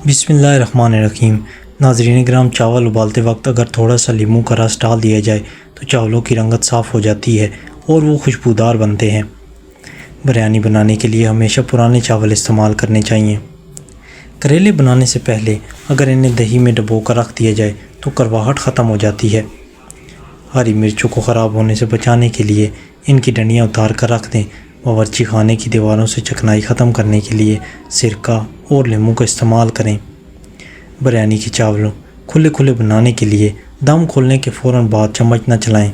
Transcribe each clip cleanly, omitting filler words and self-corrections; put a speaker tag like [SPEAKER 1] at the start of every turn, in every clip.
[SPEAKER 1] بسم اللہ الرحمن الرحیم۔ ناظرین کرام، چاول ابالتے وقت اگر تھوڑا سا لیموں کا رس ڈال دیا جائے تو چاولوں کی رنگت صاف ہو جاتی ہے اور وہ خوشبودار بنتے ہیں۔ بریانی بنانے کے لیے ہمیشہ پرانے چاول استعمال کرنے چاہیے۔ کریلے بنانے سے پہلے اگر انہیں دہی میں ڈبو کر رکھ دیا جائے تو کرواہٹ ختم ہو جاتی ہے۔ ہری مرچوں کو خراب ہونے سے بچانے کے لیے ان کی ڈنڈیاں اتار کر رکھ دیں۔ باورچی خانے کی دیواروں سے چکنائی ختم کرنے کے لیے سرکہ اور لیموں کا استعمال کریں۔ بریانی کے چاولوں کھلے بنانے کے لیے دم کھولنے کے فوراً بعد چمچ نہ چلائیں۔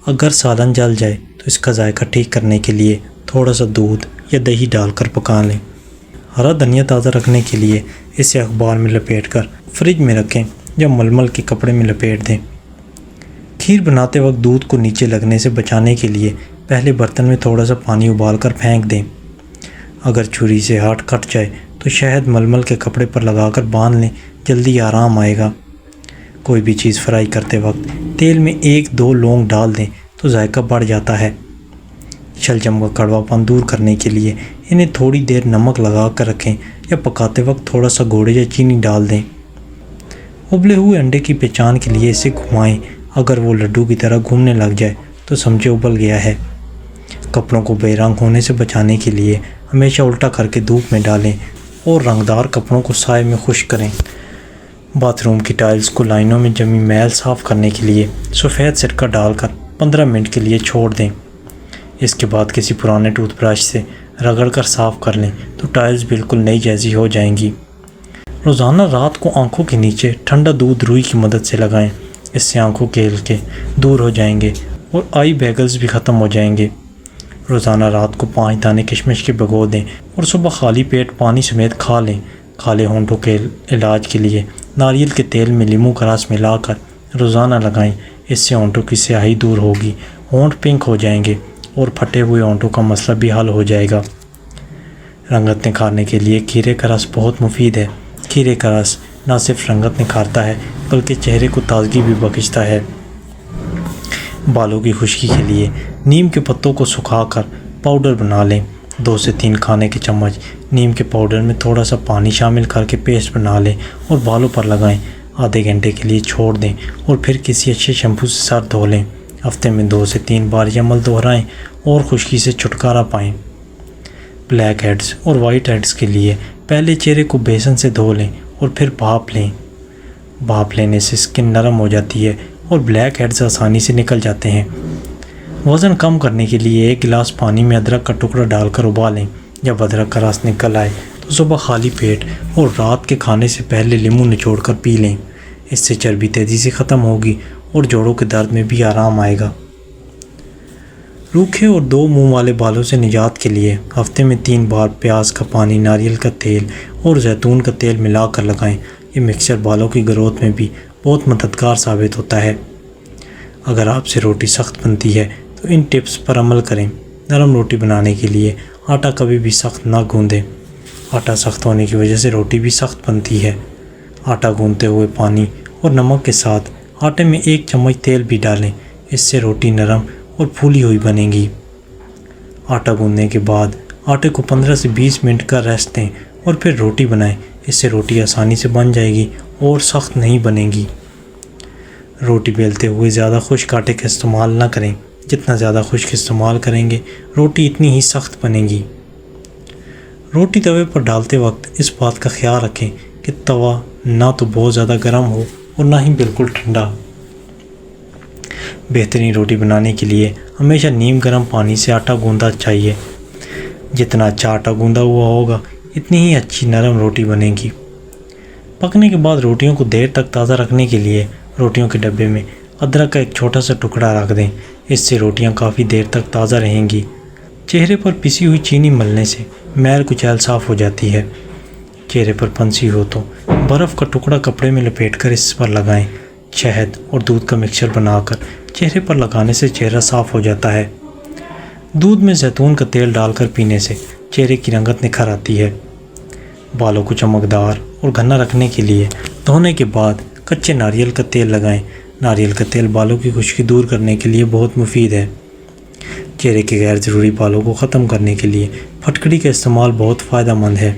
[SPEAKER 1] اگر سالن جل جائے تو اس کا ذائقہ ٹھیک کرنے کے لیے تھوڑا سا دودھ یا دہی ڈال کر پکا لیں۔ ہرا دھنیا تازہ رکھنے کے لیے اسے اخبار میں لپیٹ کر فریج میں رکھیں یا ململ کے کپڑے میں لپیٹ دیں۔ کھیر بناتے وقت دودھ کو نیچے لگنے سے بچانے کے لیے پہلے برتن میں تھوڑا سا پانی ابال کر پھینک دیں۔ اگر چھری سے ہاتھ کٹ جائے تو شہد ململ کے کپڑے پر لگا کر باندھ لیں، جلدی آرام آئے گا۔ کوئی بھی چیز فرائی کرتے وقت تیل میں 1-2 لونگ ڈال دیں تو ذائقہ بڑھ جاتا ہے۔ شلجم کا کڑوا پن دور کرنے کے لیے انہیں تھوڑی دیر نمک لگا کر رکھیں یا پکاتے وقت تھوڑا سا گوڑے یا چینی ڈال دیں۔ ابلے ہوئے انڈے کی پہچان کے لیے اسے گھمائیں۔ اگر وہ لڈو کی طرح گھومنے لگ جائے تو سمجھے ابل گیا ہے۔ کپڑوں کو بے رنگ ہونے سے بچانے کے لیے ہمیشہ الٹا کر کے دھوپ میں ڈالیں اور رنگدار کپڑوں کو سائے میں خشک کریں۔ باتھ روم کی ٹائلز کو لائنوں میں جمی میل صاف کرنے کے لیے سفید سرکہ ڈال کر 15 منٹ کے لیے چھوڑ دیں۔ اس کے بعد کسی پرانے ٹوتھ برش سے رگڑ کر صاف کر لیں تو ٹائلز بالکل نئی جیسی ہو جائیں گی۔ روزانہ رات کو آنکھوں کے نیچے ٹھنڈا دودھ روئی کی مدد سے لگائیں۔ اس سے آنکھوں کے ہلکے دور ہو جائیں گے اور آئی بیگلز بھی ختم ہو جائیں گے۔ روزانہ رات کو 5 دانے کشمش کے بھگو دیں اور صبح خالی پیٹ پانی سمیت کھا لیں۔ کالے ہونٹوں کے علاج کے لیے ناریل کے تیل میں لیموں کا رس ملا کر روزانہ لگائیں۔ اس سے ہونٹوں کی سیاہی دور ہوگی، ہونٹ پنک ہو جائیں گے اور پھٹے ہوئے ہونٹوں کا مسئلہ بھی حل ہو جائے گا۔ رنگت نکھارنے کے لیے کھیرے کا رس بہت مفید ہے۔ کھیرے کا رس نہ صرف رنگت نکھارتا ہے بلکہ چہرے کو تازگی بھی بخشتا ہے۔ بالوں کی خشکی کے لیے نیم کے پتوں کو سکھا کر پاؤڈر بنا لیں۔ 2 سے 3 کھانے کے چمچ نیم کے پاؤڈر میں تھوڑا سا پانی شامل کر کے پیسٹ بنا لیں اور بالوں پر لگائیں۔ آدھے گھنٹے کے لیے چھوڑ دیں اور پھر کسی اچھے شیمپو سے سر دھو لیں۔ ہفتے میں 2 سے 3 بار یہ عمل دہرائیں اور خشکی سے چھٹکارا پائیں۔ بلیک ہیڈز اور وائٹ ہیڈز کے لیے پہلے چہرے کو بیسن سے دھو لیں اور پھر بھاپ لیں۔ بھاپ لینے سے اسکن نرم ہو جاتی ہے اور بلیک ہیڈز آسانی سے نکل جاتے ہیں۔ وزن کم کرنے کے لیے 1 گلاس پانی میں ادرک کا ٹکڑا ڈال کر ابالیں۔ جب ادرک کا رس نکل آئے تو صبح خالی پیٹ اور رات کے کھانے سے پہلے لیموں نچوڑ کر پی لیں۔ اس سے چربی تیزی سے ختم ہوگی اور جوڑوں کے درد میں بھی آرام آئے گا۔ روکھے اور 2 منہ والے بالوں سے نجات کے لیے ہفتے میں 3 بار پیاز کا پانی، ناریل کا تیل اور زیتون کا تیل ملا کر لگائیں۔ یہ مکسچر بالوں کی گروتھ میں بھی بہت مددگار ثابت ہوتا ہے۔ اگر آپ سے روٹی سخت بنتی ہے تو ان ٹپس پر عمل کریں۔ نرم روٹی بنانے کے لیے آٹا کبھی بھی سخت نہ گوندیں۔ آٹا سخت ہونے کی وجہ سے روٹی بھی سخت بنتی ہے۔ آٹا گوندتے ہوئے پانی اور نمک کے ساتھ آٹے میں 1 چمچ تیل بھی ڈالیں۔ اس سے روٹی نرم اور پھولی ہوئی بنے گی۔ آٹا گوندنے کے بعد آٹے کو 15 سے 20 منٹ کا ریسٹ دیں اور پھر روٹی بنائیں۔ اس سے روٹی آسانی سے بن جائے گی اور سخت نہیں بنے گی۔ روٹی بیلتے ہوئے زیادہ خشک آٹے کا استعمال نہ کریں۔ جتنا زیادہ خشک استعمال کریں گے روٹی اتنی ہی سخت بنے گی۔ روٹی توے پر ڈالتے وقت اس بات کا خیال رکھیں کہ توا نہ تو بہت زیادہ گرم ہو اور نہ ہی بالکل ٹھنڈا۔ بہترین روٹی بنانے کے لیے ہمیشہ نیم گرم پانی سے آٹا گوندا چاہیے۔ جتنا اچھا آٹا گوندا ہوا ہوگا اتنی ہی اچھی نرم روٹی بنے گی۔ پکنے کے بعد روٹیوں کو دیر تک تازہ رکھنے کے لیے روٹیوں کے ڈبے میں ادرک کا ایک چھوٹا سا ٹکڑا رکھ دیں۔ اس سے روٹیاں کافی دیر تک تازہ رہیں گی۔ چہرے پر پسی ہوئی چینی ملنے سے میل کچیل صاف ہو جاتی ہے۔ چہرے پر پھنسی ہو تو برف کا ٹکڑا کپڑے میں لپیٹ کر اس پر لگائیں۔ شہد اور دودھ کا مکسچر بنا کر چہرے پر لگانے سے چہرہ صاف ہو جاتا ہے۔ دودھ میں زیتون کا تیل ڈال کر پینے سے چہرے کی رنگت نکھر آتی ہے۔ بالوں کو چمکدار اور گھنا رکھنے کے لیے دھونے کے بعد کچے ناریل کا تیل لگائیں۔ ناریل کا تیل بالوں کی خشکی دور کرنے کے لیے بہت مفید ہے۔ چہرے کے غیر ضروری بالوں کو ختم کرنے کے لیے پھٹکڑی کا استعمال بہت فائدہ مند ہے۔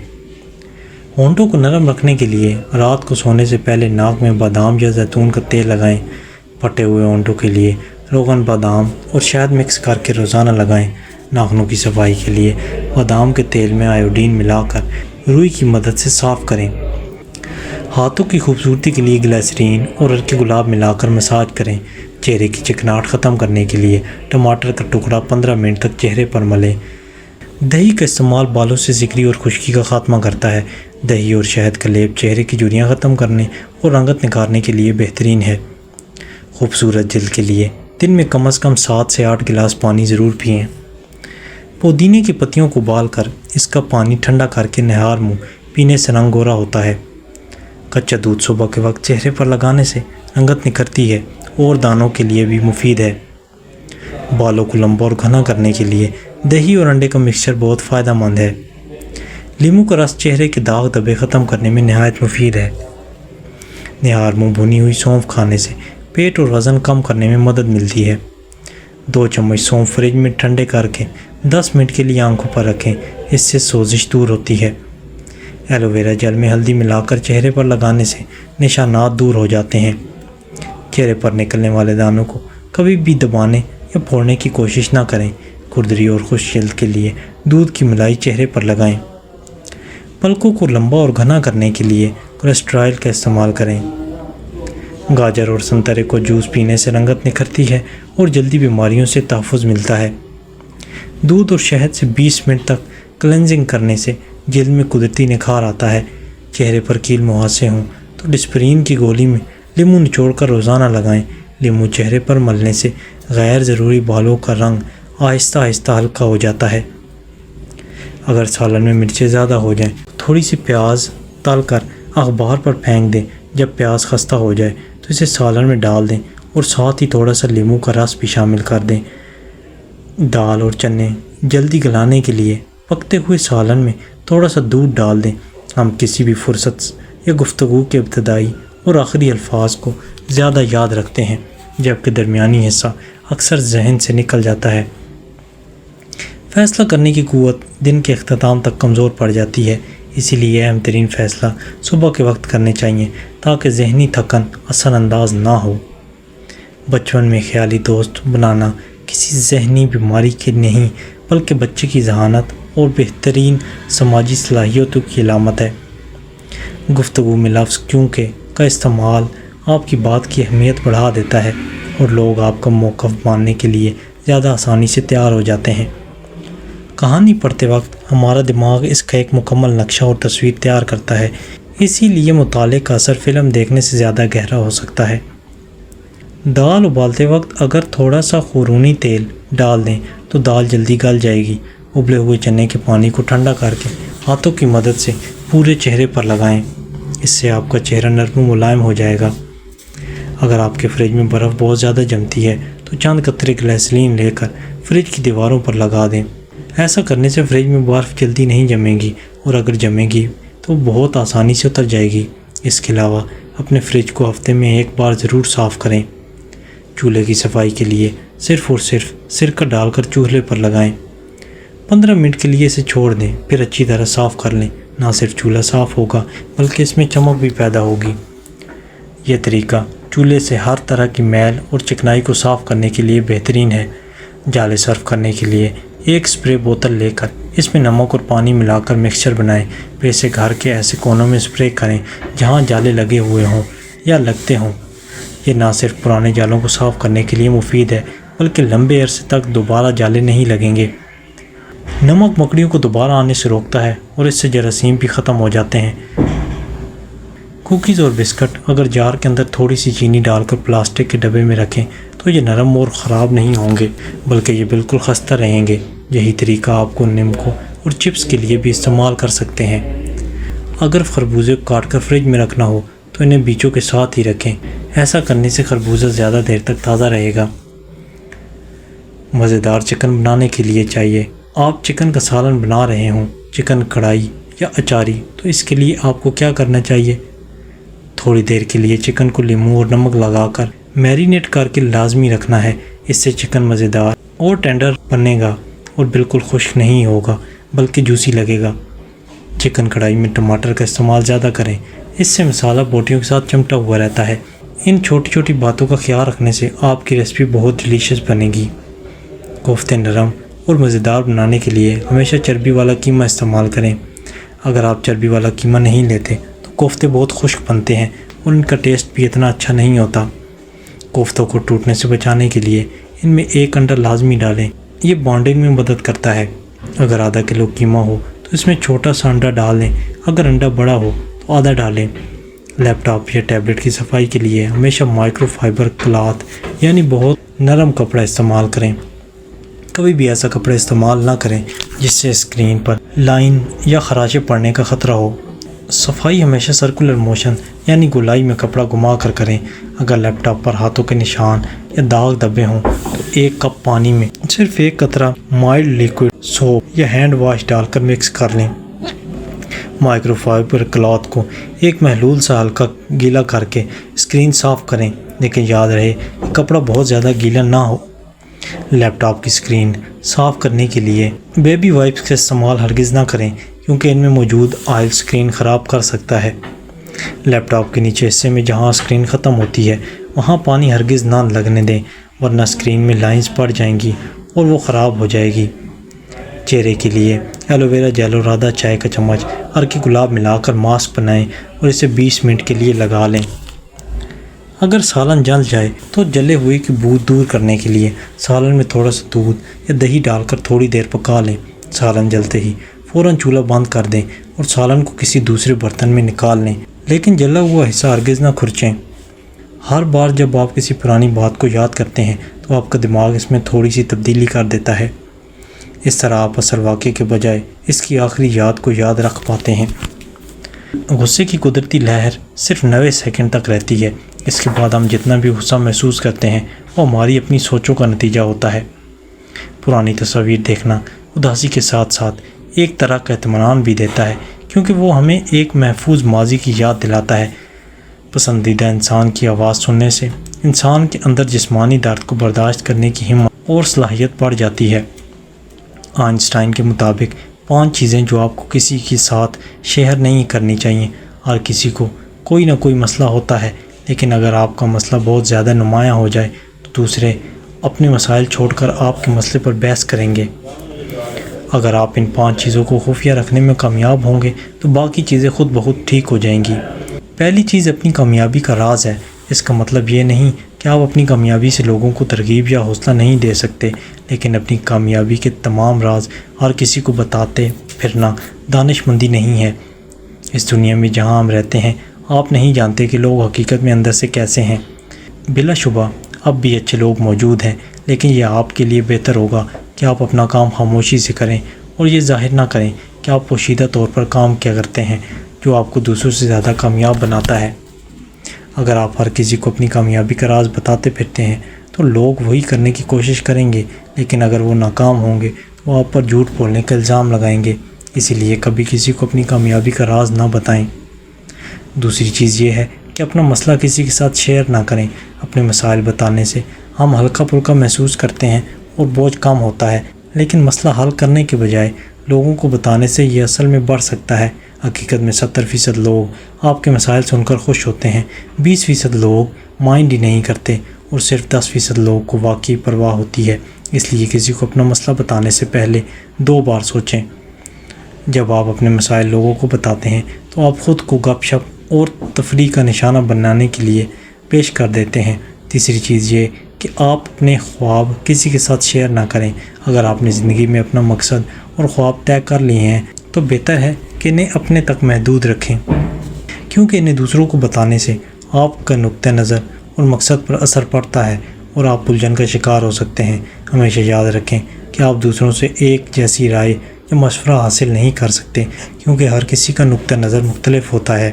[SPEAKER 1] ہونٹوں کو نرم رکھنے کے لیے رات کو سونے سے پہلے ناک میں بادام یا زیتون کا تیل لگائیں۔ پھٹے ہوئے ہونٹوں کے لیے روغن بادام اور شہد مکس کر کے روزانہ لگائیں۔ ناخنوں کی صفائی کے لیے بادام کے تیل میں آیوڈین ملا کر روئی کی مدد سے صاف کریں۔ ہاتھوں کی خوبصورتی کے لیے گلیسرین اور ارک گلاب ملا کر مساج کریں۔ چہرے کی چکناہٹ ختم کرنے کے لیے ٹماٹر کا ٹکڑا 15 منٹ تک چہرے پر ملیں۔ دہی کا استعمال بالوں سے سکری اور خشکی کا خاتمہ کرتا ہے۔ دہی اور شہد کا لیپ چہرے کی جھریاں ختم کرنے اور رنگت نکھارنے کے لیے بہترین ہے۔ خوبصورت جلد کے لیے دن میں کم از کم 7 سے 8 گلاس پانی ضرور پئیں۔ پودینے کی پتیوں کو ابال کر اس کا پانی ٹھنڈا کر کے نہار منہ پینے سے رنگ گورا ہوتا ہے۔ کچا دودھ صبح کے وقت چہرے پر لگانے سے رنگت نکھرتی ہے اور دانوں کے لیے بھی مفید ہے۔ بالوں کو لمبا اور گھنا کرنے کے لیے دہی اور انڈے کا مکسچر بہت فائدہ مند ہے۔ لیموں کا رس چہرے کے داغ دھبے ختم کرنے میں نہایت مفید ہے۔ نہار منہ بھنی ہوئی سونف کھانے سے پیٹ اور وزن کم کرنے میں مدد ملتی ہے۔ 2 چمچ سونف فریج میں ٹھنڈے کر کے 10 منٹ کے لیے آنکھوں پر رکھیں، اس سے سوزش دور ہوتی ہے۔ ایلو ویرا جیل میں ہلدی ملا کر چہرے پر لگانے سے نشانات دور ہو جاتے ہیں۔ چہرے پر نکلنے والے دانوں کو کبھی بھی دبانے یا پھوڑنے کی کوشش نہ کریں۔ کھردری اور خشک جلد کے لیے دودھ کی ملائی چہرے پر لگائیں۔ پلکوں کو لمبا اور گھنا کرنے کے لیے کولیسٹرائل کا استعمال کریں۔ گاجر اور سنترے کو جوس پینے سے رنگت نکھرتی ہے اور جلدی بیماریوں سے تحفظ ملتا ہے۔ دودھ اور شہد سے 20 منٹ تک کلینزنگ کرنے سے جلد میں قدرتی نکھار آتا ہے۔ چہرے پر کیل مہاسے ہوں تو ڈسپرین کی گولی میں لیموں نچوڑ کر روزانہ لگائیں۔ لیموں چہرے پر ملنے سے غیر ضروری بالوں کا رنگ آہستہ آہستہ ہلکا ہو جاتا ہے۔ اگر سالن میں مرچیں زیادہ ہو جائیں تھوڑی سی پیاز تل کر اخبار پر پھینک دیں۔ جب پیاز خستہ ہو جائے تو اسے سالن میں ڈال دیں اور ساتھ ہی تھوڑا سا لیموں کا رس بھی شامل کر دیں۔ دال اور چنے جلدی گلانے کے لیے پکتے ہوئے سالن میں تھوڑا سا دودھ ڈال دیں۔ ہم کسی بھی فرصت یا گفتگو کے ابتدائی اور آخری الفاظ کو زیادہ یاد رکھتے ہیں، جبکہ درمیانی حصہ اکثر ذہن سے نکل جاتا ہے۔ فیصلہ کرنے کی قوت دن کے اختتام تک کمزور پڑ جاتی ہے، اسی لیے اہم ترین فیصلہ صبح کے وقت کرنے چاہیے تاکہ ذہنی تھکن اثر انداز نہ ہو۔ بچپن میں خیالی دوست بنانا کسی ذہنی بیماری کی نہیں بلکہ بچے کی ذہانت اور بہترین سماجی صلاحیتوں کی علامت ہے۔ گفتگو میں لفظ کیونکہ کا استعمال آپ کی بات کی اہمیت بڑھا دیتا ہے اور لوگ آپ کا موقف ماننے کے لیے زیادہ آسانی سے تیار ہو جاتے ہیں۔ کہانی پڑھتے وقت ہمارا دماغ اس کا ایک مکمل نقشہ اور تصویر تیار کرتا ہے، اسی لیے مطالعے کا اثر فلم دیکھنے سے زیادہ گہرا ہو سکتا ہے۔ دال ابالتے وقت اگر تھوڑا سا خورونی تیل ڈال دیں تو دال جلدی گل جائے گی۔ ابلے ہوئے چنے کے پانی کو ٹھنڈا کر کے ہاتھوں کی مدد سے پورے چہرے پر لگائیں، اس سے آپ کا چہرہ نرم و ملائم ہو جائے گا۔ اگر آپ کے فریج میں برف بہت زیادہ جمتی ہے تو چند قطرے گلیسرین لے کر فریج کی دیواروں پر لگا دیں۔ ایسا کرنے سے فریج میں برف جلدی نہیں جمے گی اور اگر جمے گی تو بہت آسانی سے اتر جائے گی۔ اس کے علاوہ اپنے فریج کو ہفتے میں 1 بار ضرور صاف کریں۔ چولہے کی صفائی کے لیے صرف اور صرف سرکہ ڈال کر چولہے پر لگائیں۔ 15 منٹ کے لیے اسے چھوڑ دیں، پھر اچھی طرح صاف کر لیں۔ نہ صرف چولہا صاف ہوگا بلکہ اس میں چمک بھی پیدا ہوگی۔ یہ طریقہ چولہے سے ہر طرح کی میل اور چکنائی کو صاف کرنے کے لیے بہترین ہے۔ جالے صرف کرنے کے لیے ایک سپرے بوتل لے کر اس میں نمک اور پانی ملا کر مکسچر بنائیں، پھر اسے گھر کے ایسے کونوں میں سپرے کریں جہاں جالے لگے ہوئے ہوں یا لگتے ہوں۔ یہ نہ صرف پرانے جالوں کو صاف کرنے کے لیے مفید ہے بلکہ لمبے عرصے تک دوبارہ جالے نہیں لگیں گے۔ نمک مکڑیوں کو دوبارہ آنے سے روکتا ہے اور اس سے جراثیم بھی ختم ہو جاتے ہیں۔ کوکیز اور بسکٹ اگر جار کے اندر تھوڑی سی چینی ڈال کر پلاسٹک کے ڈبے میں رکھیں تو یہ نرم اور خراب نہیں ہوں گے بلکہ یہ بالکل خستہ رہیں گے۔ یہی طریقہ آپ کو نمکوں اور چپس کے لیے بھی استعمال کر سکتے ہیں۔ اگر خربوزے کو کاٹ کر فریج میں رکھنا ہو تو انہیں بیجوں کے ساتھ ہی رکھیں، ایسا کرنے سے خربوزہ زیادہ دیر تک تازہ رہے گا۔ مزیدار چکن بنانے کے لیے چاہیے۔ آپ چکن کا سالن بنا رہے ہوں، چکن کڑھائی یا اچاری، تو اس کے لیے آپ کو کیا کرنا چاہیے؟ تھوڑی دیر کے لیے چکن کو لیموں اور نمک لگا کر میرینیٹ کر کے لازمی رکھنا ہے۔ اس سے چکن مزیدار اور ٹینڈر بنے گا اور بالکل خشک نہیں ہوگا بلکہ جوسی لگے گا۔ چکن کڑھائی میں ٹماٹر کا استعمال زیادہ کریں، اس سے مسالہ بوٹیوں کے ساتھ چمٹا ہوا رہتا ہے۔ ان چھوٹی چھوٹی باتوں کا خیال رکھنے سے آپ کی ریسپی بہت ڈیلیشیس بنے گی۔ کوفتے نرم اور مزیدار بنانے کے لیے ہمیشہ چربی والا قیمہ استعمال کریں۔ اگر آپ چربی والا قیمہ نہیں لیتے تو کوفتے بہت خشک بنتے ہیں اور ان کا ٹیسٹ بھی اتنا اچھا نہیں ہوتا۔ کوفتوں کو ٹوٹنے سے بچانے کے لیے ان میں ایک انڈا لازمی ڈالیں، یہ بانڈنگ میں مدد کرتا ہے۔ اگر آدھا کلو قیمہ ہو تو اس میں چھوٹا سا انڈا ڈال دیں، اگر انڈا بڑا ہو تو آدھا ڈالیں۔ لیپ ٹاپ یا ٹیبلٹ کی صفائی کے لیے ہمیشہ مائکرو فائبر کلاتھ یعنی بہت نرم کپڑا استعمال کریں۔ کبھی بھی ایسا کپڑا استعمال نہ کریں جس سے اسکرین پر لائن یا خراچیں پڑنے کا خطرہ ہو۔ صفائی ہمیشہ سرکولر موشن یعنی گولائی میں کپڑا گھما کر کریں۔ اگر لیپ ٹاپ پر ہاتھوں کے نشان یا داغ دبے ہوں تو ایک کپ پانی میں صرف ایک قطرہ مائلڈ لیکوڈ سوپ یا ہینڈ واش ڈال کر مکس کر لیں۔ مائکرو فائبر کلاتھ کو ایک محلول سے ہلکا گیلا کر کے اسکرین صاف کریں، لیکن یاد رہے کہ کپڑا بہت زیادہ گیلا نہ ہو۔ لیپ ٹاپ کی اسکرین صاف کرنے کے لیے بیبی وائپس کا استعمال ہرگز نہ کریں کیونکہ ان میں موجود آئل اسکرین خراب کر سکتا ہے۔ لیپ ٹاپ کے نیچے حصے میں جہاں اسکرین ختم ہوتی ہے وہاں پانی ہرگز نہ لگنے دیں ورنہ اسکرین میں لائنز پڑ جائیں گی اور وہ خراب ہو جائے گی۔ چہرے کے لیے ایلو ویرا جیل اور آدھا چائے کا چمچ ارکی گلاب ملا کر ماسک بنائیں اور اسے 20 منٹ کے لیے لگا لیں۔ اگر سالن جل جائے تو جلے ہوئے کی بو دور کرنے کے لیے سالن میں تھوڑا سا دودھ یا دہی ڈال کر تھوڑی دیر پکا لیں۔ سالن جلتے ہی فوراً چولہا بند کر دیں اور سالن کو کسی دوسرے برتن میں نکال لیں، لیکن جلا ہوا حصہ ہرگز نہ کھرچیں۔ ہر بار جب آپ کسی پرانی بات کو یاد کرتے ہیں تو آپ کا دماغ اس میں تھوڑی سی تبدیلی کر دیتا ہے۔ اس طرح آپ اصل واقعے کے بجائے اس کی آخری یاد کو یاد رکھ پاتے ہیں۔ غصے کی قدرتی لہر صرف 90 سیکنڈ تک رہتی ہے، اس کے بعد ہم جتنا بھی غصہ محسوس کرتے ہیں وہ ہماری اپنی سوچوں کا نتیجہ ہوتا ہے۔ پرانی تصاویر دیکھنا اداسی کے ساتھ ساتھ ایک طرح کا اطمینان بھی دیتا ہے کیونکہ وہ ہمیں ایک محفوظ ماضی کی یاد دلاتا ہے۔ پسندیدہ انسان کی آواز سننے سے انسان کے اندر جسمانی درد کو برداشت کرنے کی ہمت اور صلاحیت بڑھ جاتی ہے۔ آئنسٹائن کے مطابق 5 چیزیں جو آپ کو کسی کے ساتھ شیئر نہیں کرنی چاہیے۔ ہر کسی کو کوئی نہ کوئی مسئلہ ہوتا ہے، لیکن اگر آپ کا مسئلہ بہت زیادہ نمایاں ہو جائے تو دوسرے اپنے مسائل چھوڑ کر آپ کے مسئلے پر بحث کریں گے۔ اگر آپ ان 5 چیزوں کو خفیہ رکھنے میں کامیاب ہوں گے تو باقی چیزیں خود بخود ٹھیک ہو جائیں گی۔ پہلی چیز اپنی کامیابی کا راز ہے۔ اس کا مطلب یہ نہیں کہ آپ اپنی کامیابی سے لوگوں کو ترغیب یا حوصلہ نہیں دے سکتے، لیکن اپنی کامیابی کے تمام راز ہر کسی کو بتاتے پھرنا دانش مندی نہیں ہے۔ اس دنیا میں جہاں ہم رہتے ہیں آپ نہیں جانتے کہ لوگ حقیقت میں اندر سے کیسے ہیں۔ بلا شبہ اب بھی اچھے لوگ موجود ہیں، لیکن یہ آپ کے لیے بہتر ہوگا کہ آپ اپنا کام خاموشی سے کریں اور یہ ظاہر نہ کریں کہ آپ پوشیدہ طور پر کام کیا کرتے ہیں جو آپ کو دوسروں سے زیادہ کامیاب بناتا ہے۔ اگر آپ ہر کسی کو اپنی کامیابی کا راز بتاتے پھرتے ہیں تو لوگ وہی کرنے کی کوشش کریں گے، لیکن اگر وہ ناکام ہوں گے تو آپ پر جھوٹ بولنے کا الزام لگائیں گے۔ اسی لیے کبھی کسی کو اپنی کامیابی کا راز نہ بتائیں۔ دوسری چیز یہ ہے کہ اپنا مسئلہ کسی کے ساتھ شیئر نہ کریں۔ اپنے مسائل بتانے سے ہم ہلکا پھلکا محسوس کرتے ہیں اور بوجھ کم ہوتا ہے، لیکن مسئلہ حل کرنے کے بجائے لوگوں کو بتانے سے یہ اصل میں بڑھ سکتا ہے۔ حقیقت میں 70% لوگ آپ کے مسائل سن کر خوش ہوتے ہیں، 20% لوگ مائنڈ ہی نہیں کرتے اور صرف 10% لوگوں کو واقعی پرواہ ہوتی ہے۔ اس لیے کسی کو اپنا مسئلہ بتانے سے پہلے 2 بار سوچیں۔ جب آپ اپنے مسائل لوگوں کو بتاتے ہیں تو آپ خود کو گپ شپ اور تفریح کا نشانہ بنانے کے لیے پیش کر دیتے ہیں۔ تیسری چیز یہ کہ آپ اپنے خواب کسی کے ساتھ شیئر نہ کریں۔ اگر آپ نے زندگی میں اپنا مقصد اور خواب طے کر لیے ہیں تو بہتر ہے کہ انہیں اپنے تک محدود رکھیں، کیونکہ انہیں دوسروں کو بتانے سے آپ کا نقطہ نظر اور مقصد پر اثر پڑتا ہے اور آپ الجھن کا شکار ہو سکتے ہیں۔ ہمیشہ یاد رکھیں کہ آپ دوسروں سے ایک جیسی رائے یا مشورہ حاصل نہیں کر سکتے، کیونکہ ہر کسی کا نقطہ نظر مختلف ہوتا ہے۔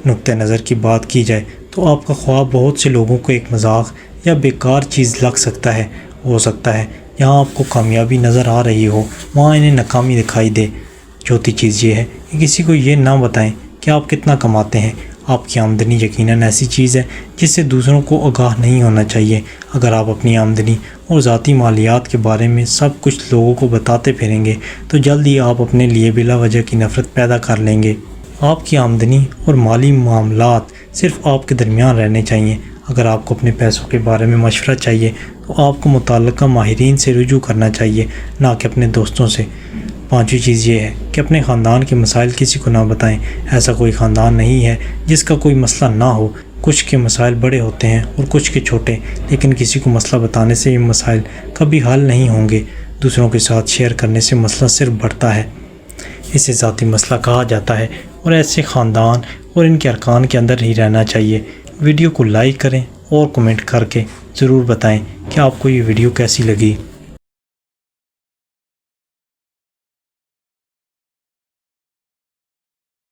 [SPEAKER 1] نقطہ نظر کی بات کی جائے تو آپ کا خواب بہت سے لوگوں کو ایک مذاق یا بیکار چیز لگ سکتا ہے۔ ہو سکتا ہے جہاں آپ کو کامیابی نظر آ رہی ہو وہاں انہیں ناکامی دکھائی دے۔ چوتھی چیز یہ ہے کہ کسی کو یہ نہ بتائیں کہ آپ کتنا کماتے ہیں۔ آپ کی آمدنی یقیناً ایسی چیز ہے جس سے دوسروں کو آگاہ نہیں ہونا چاہیے۔ اگر آپ اپنی آمدنی اور ذاتی مالیات کے بارے میں سب کچھ لوگوں کو بتاتے پھریں گے تو جلد ہی آپ اپنے لیے بلا وجہ کی نفرت پیدا کر لیں گے۔ آپ کی آمدنی اور مالی معاملات صرف آپ کے درمیان رہنے چاہیے۔ اگر آپ کو اپنے پیسوں کے بارے میں مشورہ چاہیے تو آپ کو متعلقہ ماہرین سے رجوع کرنا چاہیے، نہ کہ اپنے دوستوں سے۔ پانچویں چیز یہ ہے کہ اپنے خاندان کے مسائل کسی کو نہ بتائیں۔ ایسا کوئی خاندان نہیں ہے جس کا کوئی مسئلہ نہ ہو۔ کچھ کے مسائل بڑے ہوتے ہیں اور کچھ کے چھوٹے، لیکن کسی کو مسئلہ بتانے سے یہ مسائل کبھی حل نہیں ہوں گے۔ دوسروں کے ساتھ شیئر کرنے سے مسئلہ صرف بڑھتا ہے۔ اسے ذاتی مسئلہ کہا جاتا ہے اور ایسے خاندان اور ان کے ارکان کے اندر ہی رہنا چاہیے۔ ویڈیو کو لائک کریں اور کمنٹ کر کے ضرور بتائیں کہ آپ کو یہ ویڈیو کیسی لگی۔